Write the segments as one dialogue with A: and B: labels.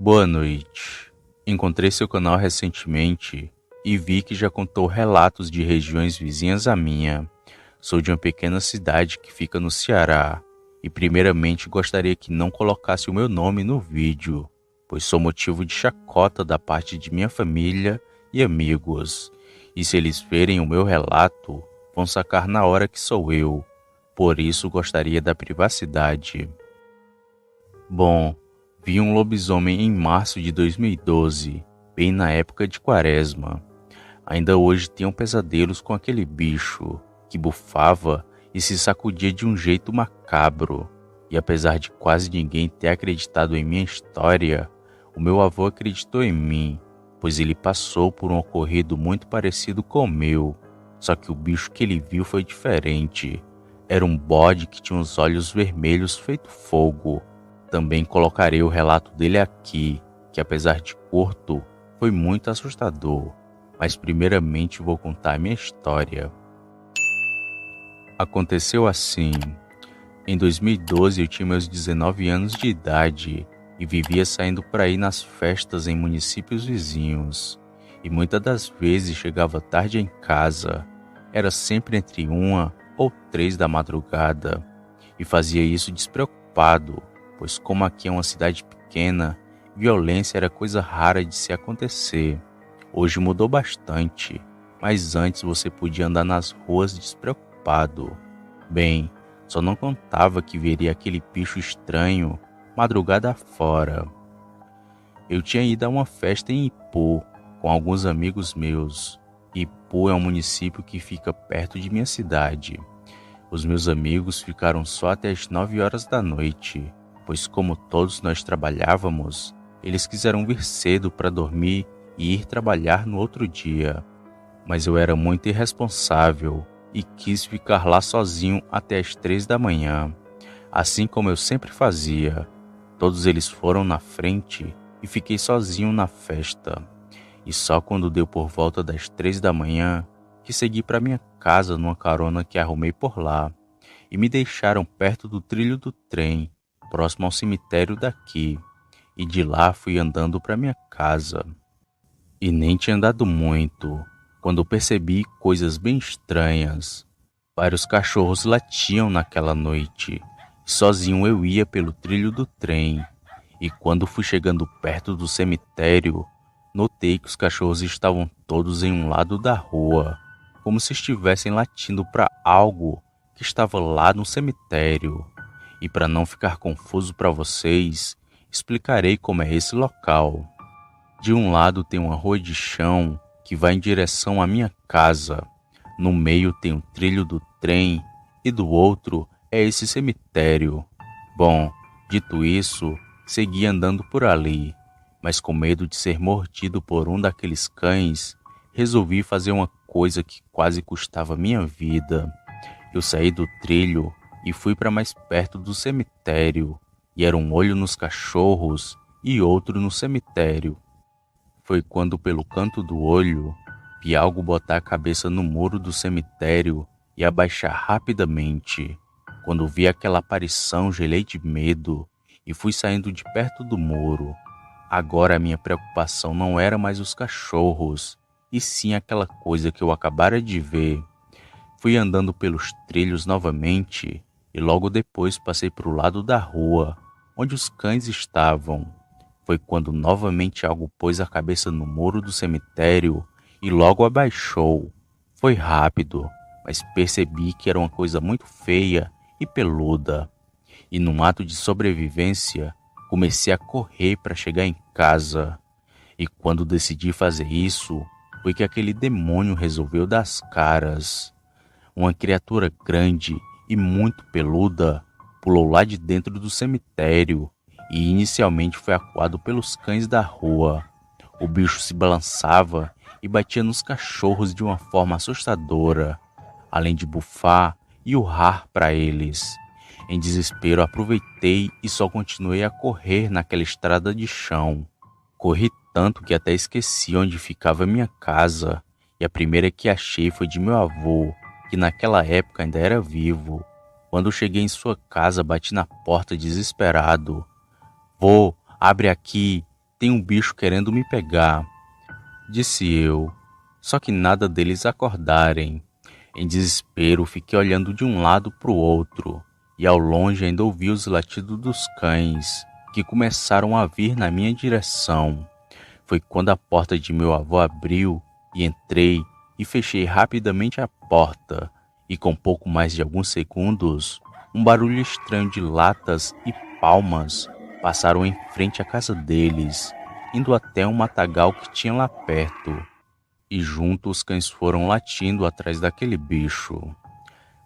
A: Boa noite. Encontrei seu canal recentemente e vi que já contou relatos de regiões vizinhas à minha. Sou de uma pequena cidade que fica no Ceará e primeiramente gostaria que não colocasse o meu nome no vídeo, pois sou motivo de chacota da parte de minha família e amigos. E se eles verem o meu relato, vão sacar na hora que sou eu. Por isso gostaria da privacidade. Bom, vi um lobisomem em março de 2012, bem na época de Quaresma. Ainda hoje tenho pesadelos com aquele bicho, que bufava e se sacudia de um jeito macabro. E apesar de quase ninguém ter acreditado em minha história, o meu avô acreditou em mim, pois ele passou por um ocorrido muito parecido com o meu. Só que o bicho que ele viu foi diferente. Era um bode que tinha os olhos vermelhos feito fogo. Também colocarei o relato dele aqui, que apesar de curto, foi muito assustador. Mas primeiramente vou contar a minha história. Aconteceu assim. Em 2012 eu tinha meus 19 anos de idade e vivia saindo para ir nas festas em municípios vizinhos. E muitas das vezes chegava tarde em casa. Era sempre entre 1 ou 3 da madrugada. E fazia isso despreocupado, pois como aqui é uma cidade pequena, violência era coisa rara de se acontecer. Hoje mudou bastante, mas antes você podia andar nas ruas despreocupado. Bem, só não contava que veria aquele bicho estranho madrugada fora. Eu tinha ido a uma festa em Ipu com alguns amigos meus. Ipu é um município que fica perto de minha cidade. Os meus amigos ficaram só até as 9 horas da noite, pois como todos nós trabalhávamos, eles quiseram vir cedo para dormir e ir trabalhar no outro dia. Mas eu era muito irresponsável e quis ficar lá sozinho até as 3 da manhã, assim como eu sempre fazia. Todos eles foram na frente e fiquei sozinho na festa. E só quando deu por volta das 3 da manhã que segui para minha casa numa carona que arrumei por lá, e me deixaram perto do trilho do trem, próximo ao cemitério daqui, e de lá fui andando para minha casa. E nem tinha andado muito, quando percebi coisas bem estranhas. Vários cachorros latiam naquela noite, e sozinho eu ia pelo trilho do trem, e quando fui chegando perto do cemitério, notei que os cachorros estavam todos em um lado da rua, como se estivessem latindo para algo que estava lá no cemitério. E para não ficar confuso para vocês, explicarei como é esse local. De um lado tem uma rua de chão que vai em direção à minha casa. No meio tem o trilho do trem e do outro é esse cemitério. Bom, dito isso, segui andando por ali, mas com medo de ser mordido por um daqueles cães, resolvi fazer uma coisa que quase custava minha vida. Eu saí do trilho e fui para mais perto do cemitério, e era um olho nos cachorros e outro no cemitério. Foi quando, pelo canto do olho, vi algo botar a cabeça no muro do cemitério e abaixar rapidamente. Quando vi aquela aparição, gelei de medo e fui saindo de perto do muro. Agora a minha preocupação não era mais os cachorros, e sim aquela coisa que eu acabara de ver. Fui andando pelos trilhos novamente e logo depois passei para o lado da rua, onde os cães estavam. Foi quando novamente algo pôs a cabeça no muro do cemitério e logo abaixou. Foi rápido, mas percebi que era uma coisa muito feia e peluda. E num ato de sobrevivência, comecei a correr para chegar em casa. E quando decidi fazer isso, foi que aquele demônio resolveu dar as caras. Uma criatura grande e muito peluda pulou lá de dentro do cemitério e inicialmente foi acuado pelos cães da rua. O bicho se balançava e batia nos cachorros de uma forma assustadora, além de bufar e urrar para eles. Em desespero aproveitei e só continuei a correr naquela estrada de chão. Corri tanto que até esqueci onde ficava minha casa, e a primeira que achei foi de meu avô, que naquela época ainda era vivo. Quando cheguei em sua casa, bati na porta desesperado. Vô, abre aqui, tem um bicho querendo me pegar, disse eu, só que nada deles acordarem. Em desespero, fiquei olhando de um lado para o outro, e ao longe ainda ouvi os latidos dos cães, que começaram a vir na minha direção. Foi quando a porta de meu avô abriu, e entrei, e fechei rapidamente a porta, e com pouco mais de alguns segundos, um barulho estranho de latas e palmas passaram em frente à casa deles, indo até um matagal que tinha lá perto. E junto os cães foram latindo atrás daquele bicho.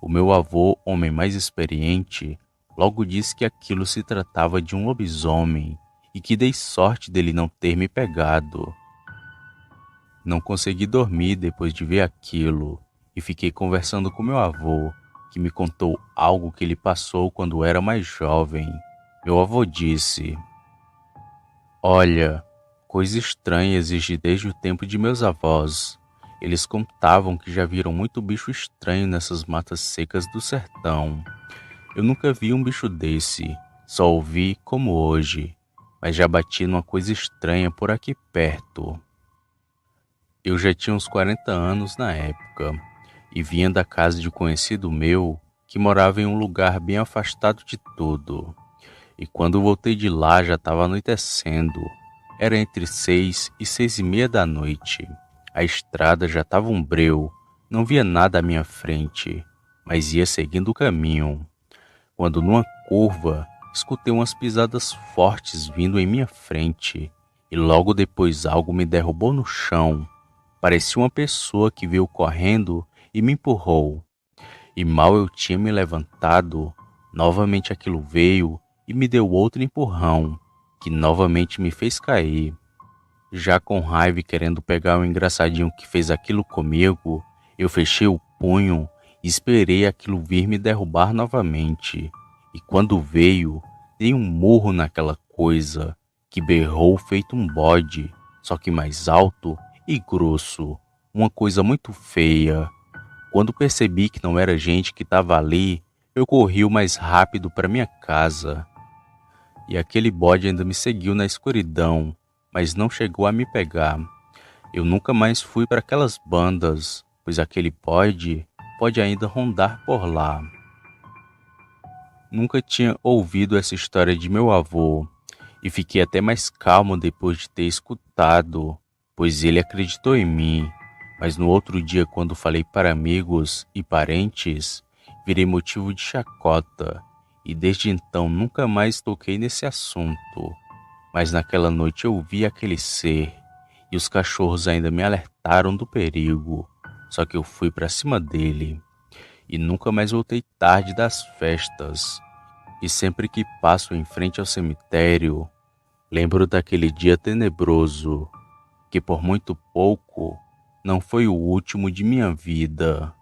A: O meu avô, homem mais experiente, logo disse que aquilo se tratava de um lobisomem e que dei sorte dele não ter me pegado. Não consegui dormir depois de ver aquilo e fiquei conversando com meu avô, que me contou algo que ele passou quando era mais jovem. Meu avô disse: Olha, coisa estranha existe desde o tempo de meus avós. Eles contavam que já viram muito bicho estranho nessas matas secas do sertão. Eu nunca vi um bicho desse, só ouvi como hoje, mas já bati numa coisa estranha por aqui perto. Eu já tinha uns 40 anos na época e vinha da casa de um conhecido meu que morava em um lugar bem afastado de tudo. E quando voltei de lá já estava anoitecendo. Era entre 6 e 6:30 da noite. A estrada já estava um breu, não via nada à minha frente, mas ia seguindo o caminho. Quando numa curva, escutei umas pisadas fortes vindo em minha frente, e logo depois algo me derrubou no chão. Parecia uma pessoa que veio correndo e me empurrou. E mal eu tinha me levantado, novamente aquilo veio e me deu outro empurrão, que novamente me fez cair. Já com raiva e querendo pegar o engraçadinho que fez aquilo comigo, eu fechei o punho e esperei aquilo vir me derrubar novamente. E quando veio, dei um murro naquela coisa, que berrou feito um bode, só que mais alto e grosso, uma coisa muito feia. Quando percebi que não era gente que estava ali, eu corri o mais rápido para minha casa. E aquele bode ainda me seguiu na escuridão, mas não chegou a me pegar. Eu nunca mais fui para aquelas bandas, pois aquele bode pode ainda rondar por lá. Nunca tinha ouvido essa história de meu avô, e fiquei até mais calmo depois de ter escutado, pois ele acreditou em mim. Mas no outro dia, quando falei para amigos e parentes, virei motivo de chacota, e desde então nunca mais toquei nesse assunto. Mas naquela noite eu vi aquele ser, e os cachorros ainda me alertaram do perigo, só que eu fui para cima dele, e nunca mais voltei tarde das festas. E sempre que passo em frente ao cemitério, lembro daquele dia tenebroso, que por muito pouco não foi o último de minha vida.